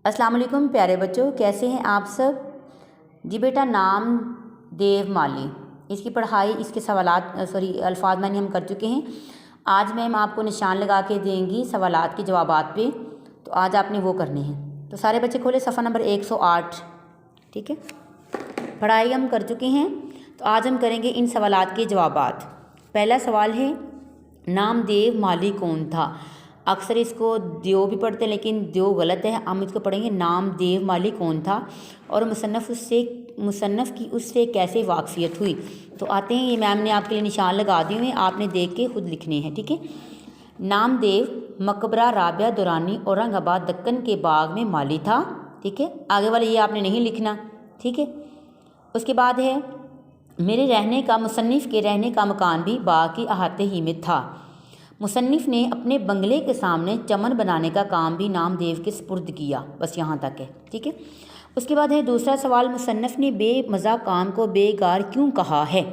अस्सलाम वालेकुम प्यारे बच्चों, कैसे हैं आप सब। जी बेटा, नाम देव माली, इसकी पढ़ाई, इसके सवालात अल्फाज मैंने हम कर चुके हैं। आज मैम आपको निशान लगा के देंगी सवालात के जवाबात पे, तो आज आपने वो करने हैं। तो सारे बच्चे खोले सफ़ा नंबर 108। ठीक है, पढ़ाई हम कर चुके हैं, तो आज हम करेंगे इन सवालात के जवाबात। पहला सवाल है, नामदेव माली कौन था। अक्सर इसको द्यो भी पढ़ते हैं, लेकिन द्यो गलत है। हम इसको पढ़ेंगे नामदेव माली कौन था और मुसन्नफ़ की उससे कैसे वाकफियत हुई। तो आते हैं, ये मैम ने आपके लिए निशान लगा दिए हुए, आपने देख के खुद लिखने हैं। ठीक है, नामदेव मकबरा राबिया दुरानी औरंगाबाद दक्कन के बाग में माली था। ठीक है, आगे वाले ये आपने नहीं लिखना। ठीक है, उसके बाद है, मेरे रहने का मुसन्निफ़ के रहने का मकान भी बाग की अहाते ही में था। मुसन्निफ़ ने अपने बंगले के सामने चमन बनाने का काम भी नामदेव के सुपुर्द किया। बस यहाँ तक है। ठीक है, उसके बाद है दूसरा सवाल, मुसन्निफ़ ने बेमज़ा काम को बेकार क्यों कहा है।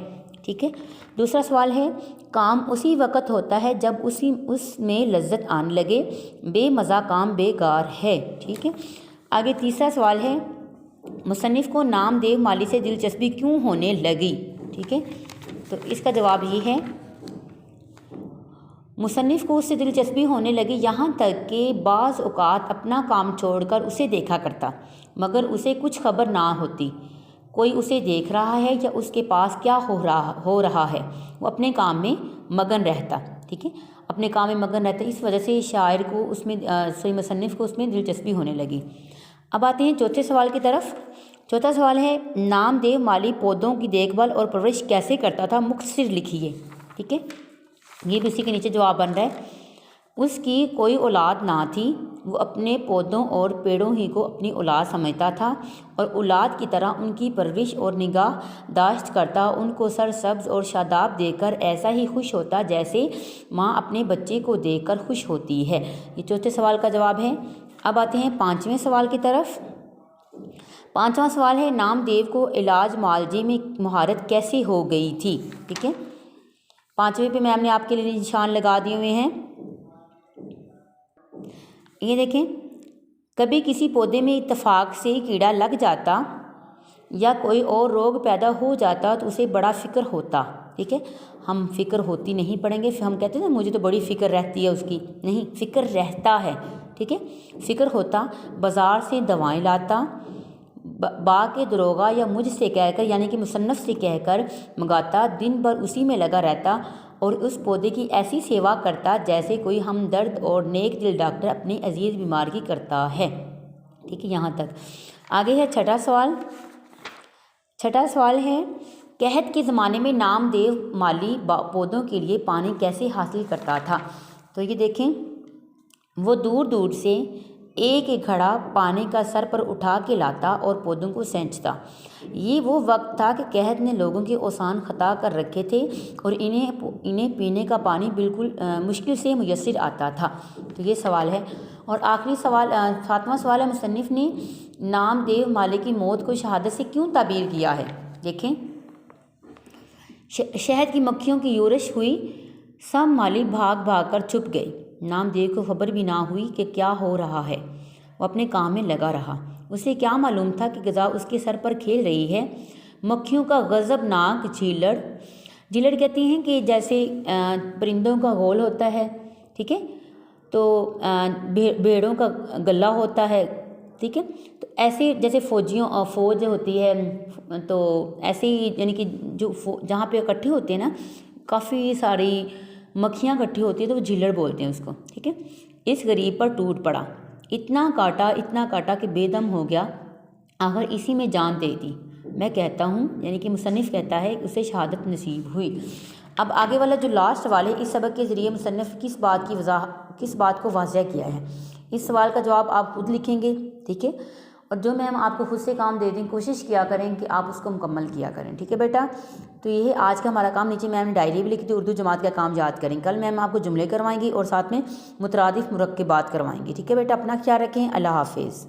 ठीक है, दूसरा सवाल है, काम उसी वक़्त होता है जब उसमें लज्जत आने लगे, बेमज़ा काम बेकार है। ठीक है, आगे तीसरा सवाल है, मुसन्निफ़ को नामदेव माली से दिलचस्पी क्यों होने लगी। ठीक है, तो इसका जवाब ये है, मुसन्निफ़ को उससे दिलचस्पी होने लगी, यहाँ तक कि बाज़ औक़ात अपना काम छोड़कर उसे देखा करता, मगर उसे कुछ खबर ना होती कोई उसे देख रहा है या उसके पास क्या हो रहा है। वो अपने काम में मगन रहता। ठीक है, अपने काम में मगन रहता, इस वजह से शायर को उसमें मुसन्निफ़ को उसमें दिलचस्पी होने लगी। अब आते हैं चौथे सवाल की तरफ। चौथा सवाल है, नामदेव माली पौधों की देखभाल और परवरिश कैसे करता था, मुख्तसर लिखिए। ठीक है, ये भी उसी के नीचे जवाब बन रहा है। उसकी कोई औलाद ना थी, वो अपने पौधों और पेड़ों ही को अपनी औलाद समझता था और औलाद की तरह उनकी परवरिश और निगाहदाश्त करता, उनको सरसब्ज और शादाब देकर ऐसा ही खुश होता जैसे माँ अपने बच्चे को देखकर खुश होती है। ये चौथे सवाल का जवाब है। अब आते हैं पाँचवें सवाल की तरफ। पाँचवा सवाल है, नामदेव को इलाज मालजी में महारत कैसे हो गई थी। ठीक है, पाँचवें पे मैम ने आपके लिए निशान लगा दिए हुए हैं। ये देखें, कभी किसी पौधे में इत्तेफाक से कीड़ा लग जाता या कोई और रोग पैदा हो जाता तो उसे बड़ा फ़िक्र होता। ठीक है, हम फ़िक्र होती नहीं पढ़ेंगे, फिर हम कहते हैं ना मुझे तो बड़ी फ़िक्र रहती है उसकी, नहीं, फ़िक्र रहता है। ठीक है, फ़िक्र होता, बाज़ार से दवाएं लाता, बाग के दरोगा या मुझसे कहकर यानी कि मुसन्नफ़ से कहकर मंगाता, दिन भर उसी में लगा रहता और उस पौधे की ऐसी सेवा करता जैसे कोई हमदर्द और नेक दिल डॉक्टर अपने अजीज़ बीमार की करता है। ठीक है, यहाँ तक। आगे है छठा सवाल। छठा सवाल है, कहत के ज़माने में नामदेव माली पौधों के लिए पानी कैसे हासिल करता था। तो ये देखें, वो दूर दूर से एक एक घड़ा पानी का सर पर उठा के लाता और पौधों को सेंचता। ये वो वक्त था कि कहत ने लोगों के ओसान ख़ता कर रखे थे और इन्हें पीने का पानी बिल्कुल मुश्किल से मुयस्सर आता था। तो ये सवाल है। और आखिरी सवाल, सातवां सवाल है, मुसन्निफ़ ने नामदेव माली की मौत को शहादत से क्यों ताबीर किया है। देखें, शहद की मक्खियों की यूरश हुई, सब माली भाग भाग कर छुप गए, नामदेव को खबर भी ना हुई कि क्या हो रहा है। वो अपने काम में लगा रहा, उसे क्या मालूम था कि गज़ा उसके सर पर खेल रही है। मक्खियों का गज़बनाक झिलड़ कहती हैं कि जैसे परिंदों का घोल होता है। ठीक है, तो भेड़ों का गला होता है। ठीक है, तो ऐसे जैसे फौज होती है, तो ऐसे ही यानी कि जो जहाँ पे इकट्ठे होते हैं ना, काफ़ी सारी मक्खियाँ इकट्ठी होती है, तो वो झिल्लड़ बोलते हैं उसको। ठीक है, इस गरीब पर टूट पड़ा, इतना काटा कि बेदम हो गया, आखिर इसी में जान दे दी। मैं कहता हूँ, यानी कि मुसन्निफ़ कहता है, उसे शहादत नसीब हुई। अब आगे वाला जो लास्ट सवाल है, इस सबक के ज़रिए मुसन्निफ़ किस बात को वाज़ह किया है। इस सवाल का जवाब आप खुद लिखेंगे। ठीक है, और जो मैम आपको खुद से काम दे दें, कोशिश किया करें कि आप उसको मुकम्मल किया करें। ठीक है बेटा, तो ये है आज का हमारा काम। नीचे मैम ने डायरी भी लिखी थी, उर्दू जमात का काम याद करें। कल मैम आपको जुमले करवाएंगी और साथ में मुतरादिफ मुरक्किबात करवाएंगी। ठीक है बेटा, अपना ख्याल रखें। अल्लाह हाफिज़।